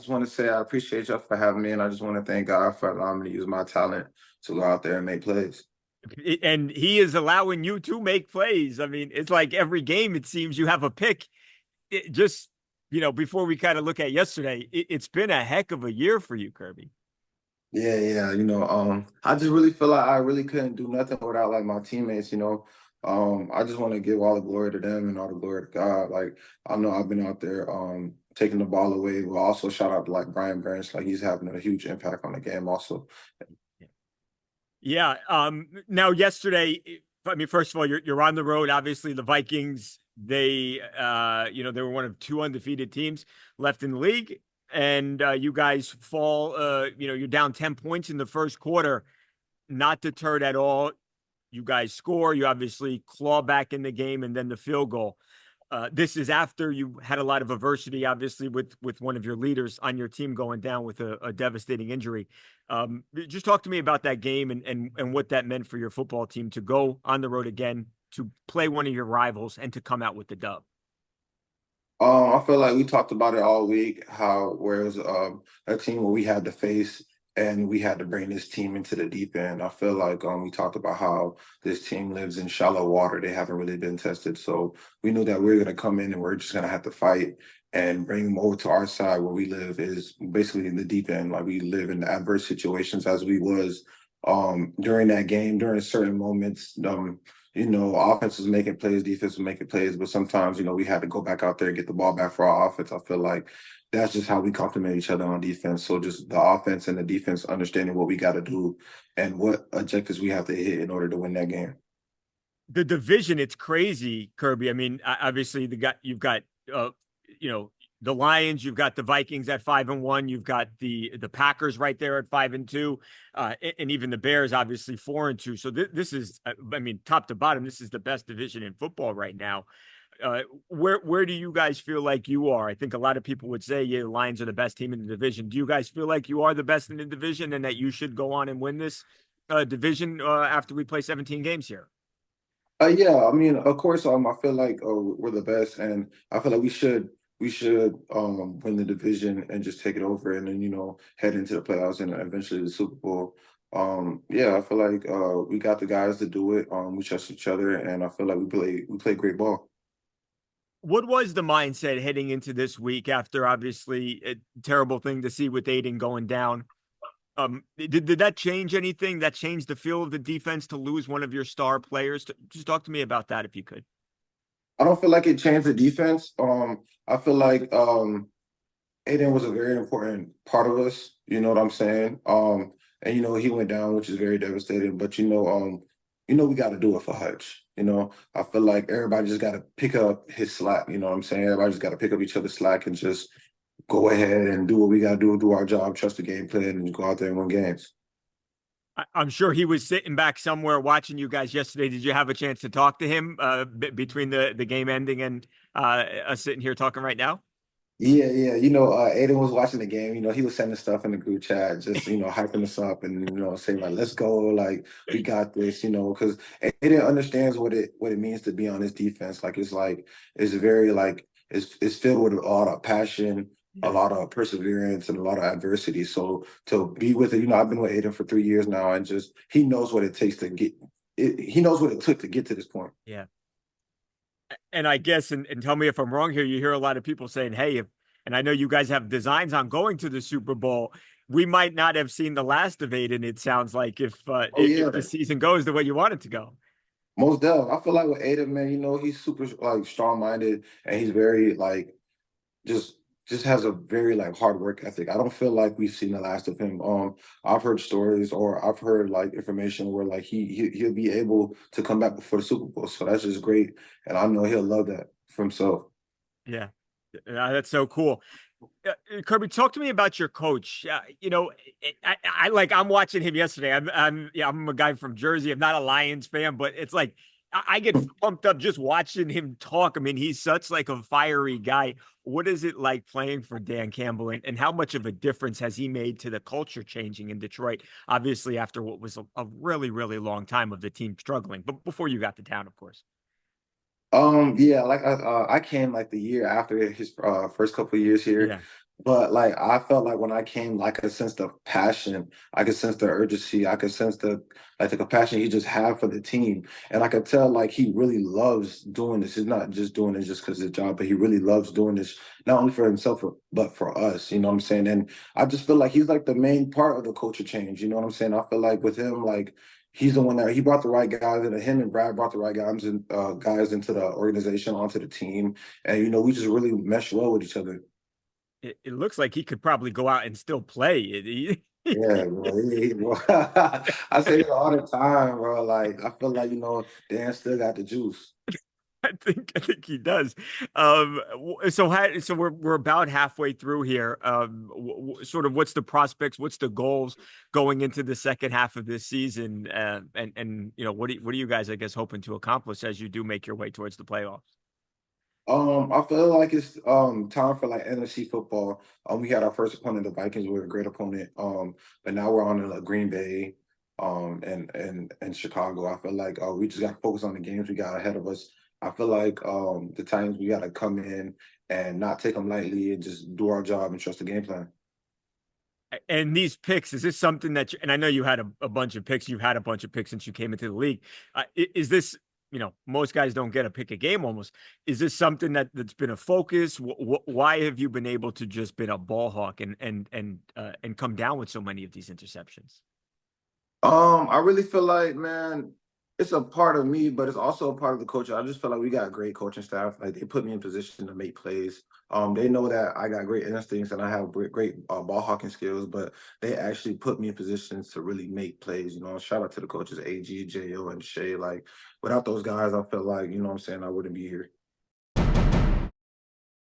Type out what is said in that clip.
just want to say I appreciate y'all for having me, and I just want to thank God for allowing me to use my talent to go out there and make plays. And he is allowing you to make plays. I mean, it's like every game, it seems you have a pick. Just, before we kind of look at yesterday, it's been a heck of a year for you, Kerby. Yeah, yeah, I just really feel like I really couldn't do nothing without like my teammates. I just want to give all the glory to them and all the glory to God. Like I know I've been out there taking the ball away, but also shout out to like Brian Burns, like he's having a huge impact on the game also. Yeah. Now yesterday, I mean, first of all, you're on the road. Obviously, the Vikings, they were one of two undefeated teams left in the league. And you guys fall, you're down 10 points in the first quarter, not deterred at all. You guys score, you obviously claw back in the game, and then the field goal. This is after you had a lot of adversity, obviously, with one of your leaders on your team going down with a devastating injury. Just talk to me about that game and what that meant for your football team to go on the road again, to play one of your rivals, and to come out with the dub. I feel like we talked about it all week, how where it was a team where we had to face and we had to bring this team into the deep end. I feel like we talked about how this team lives in shallow water. They haven't really been tested. So we knew that we were gonna come in and we're just gonna have to fight and bring them over to our side where we live is basically in the deep end. Like we live in adverse situations as we was during that game, during certain moments. Offense was making plays, defense was making plays, but sometimes, we had to go back out there and get the ball back for our offense. I feel like that's just how we complement each other on defense. So just the offense and the defense understanding what we got to do and what objectives we have to hit in order to win that game. The division, it's crazy, Kerby. I mean, obviously you've got you know the Lions, you've got the Vikings at 5-1, you've got the Packers right there at 5-2, and even the Bears obviously 4-2. So this is, I mean, top to bottom, this is the best division in football right now. Where do you guys feel like you are? I think a lot of people would say, yeah, the Lions are the best team in the division. Do you guys feel like you are the best in the division and that you should go on and win this division after we play 17 games here? Yeah, I mean, of course, I feel like we're the best, and I feel like we should win the division and just take it over, and then head into the playoffs and eventually the Super Bowl. Yeah, I feel like we got the guys to do it. We trust each other, and I feel like we play great ball. What was the mindset heading into this week after obviously a terrible thing to see with Aiden going down? Did that change anything? That changed the feel of the defense to lose one of your star players? Just talk to me about that if you could. I don't feel like it changed the defense. I feel like Aiden was a very important part of us. You know what I'm saying? And he went down, which is very devastating. But we got to do it for Hutch. I feel like everybody just got to pick up his slack. You know what I'm saying? Everybody just got to pick up each other's slack and just go ahead and do what we got to do our job, trust the game plan, and go out there and win games. I'm sure he was sitting back somewhere watching you guys yesterday. Did you have a chance to talk to him between the game ending and us sitting here talking right now? Yeah, yeah. Aiden was watching the game. He was sending stuff in the group chat, just hyping us up and saying like, "Let's go!" Like we got this. Because Aiden understands what it means to be on this defense. It's very it's filled with a lot of passion, a Yeah. lot of perseverance, and a lot of adversity. So to be with it, I've been with Aiden for 3 years now, and just he knows what it takes to get it. He knows what it took to get to this point. Yeah. And I guess, and tell me if I'm wrong here, you hear a lot of people saying, hey, and I know you guys have designs on going to the Super Bowl. We might not have seen the last of Aiden, it sounds like, Oh if yeah. the season goes the way you want it to go. Most definitely. I feel like with Aiden, man, he's super like strong minded and he's very like just just has a very like hard work ethic. I don't feel like we've seen the last of him. I've heard stories or I've heard like information where like he'll be able to come back before the Super Bowl. So that's just great. And I know he'll love that for himself. Yeah. That's so cool. Kirby, talk to me about your coach. I'm watching him yesterday. I'm a guy from Jersey. I'm not a Lions fan, but it's like I get pumped up just watching him talk. I mean, he's such like a fiery guy. What is it like playing for Dan Campbell, and how much of a difference has he made to the culture changing in Detroit? Obviously, after what was a really, really long time of the team struggling, but before you got to town, of course. Yeah, like I came like the year after his first couple of years here, Yeah. But like I felt like when I came, like I could sense the passion, I could sense the urgency, I could sense the like the compassion he just had for the team. And I could tell like he really loves doing this. He's not just doing it just because it's a job, but he really loves doing this, not only for himself, but for us. You know what I'm saying? And I just feel like he's like the main part of the culture change. You know what I'm saying? I feel like with him, like he's the one that he brought the right guys into him and Brad brought the right guys into the organization, onto the team. And you know, we just really mesh well with each other. It looks like he could probably go out and still play. Yeah, bro. I say it all the time, bro. Like I feel like Dan still got the juice. I think he does. So we're about halfway through here. Sort of what's the prospects? What's the goals going into the second half of this season? And what are you guys, I guess, hoping to accomplish as you do make your way towards the playoffs? I feel like it's time for like NFC football. We had our first opponent, the Vikings, were a great opponent. But now we're on Green Bay, and Chicago. I feel like we just got to focus on the games we got ahead of us. I feel like the Titans we got to come in and not take them lightly and just do our job and trust the game plan. And these picks, is this something that and I know you had a bunch of picks, you've had a bunch of picks since you came into the league. Is this, most guys don't get a pick a game almost. Is this something that's been a focus? Why have you been able to just been a ball hawk and come down with so many of these interceptions? I really feel like, man, it's a part of me, but it's also a part of the coach. I just feel like we got a great coaching staff. Like they put me in position to make plays. They know that I got great instincts and I have great ball hawking skills, but they actually put me in positions to really make plays. You know, shout out to the coaches, AG, Jo, and Shay. Like without those guys, I feel like, you know what I'm saying, I wouldn't be here.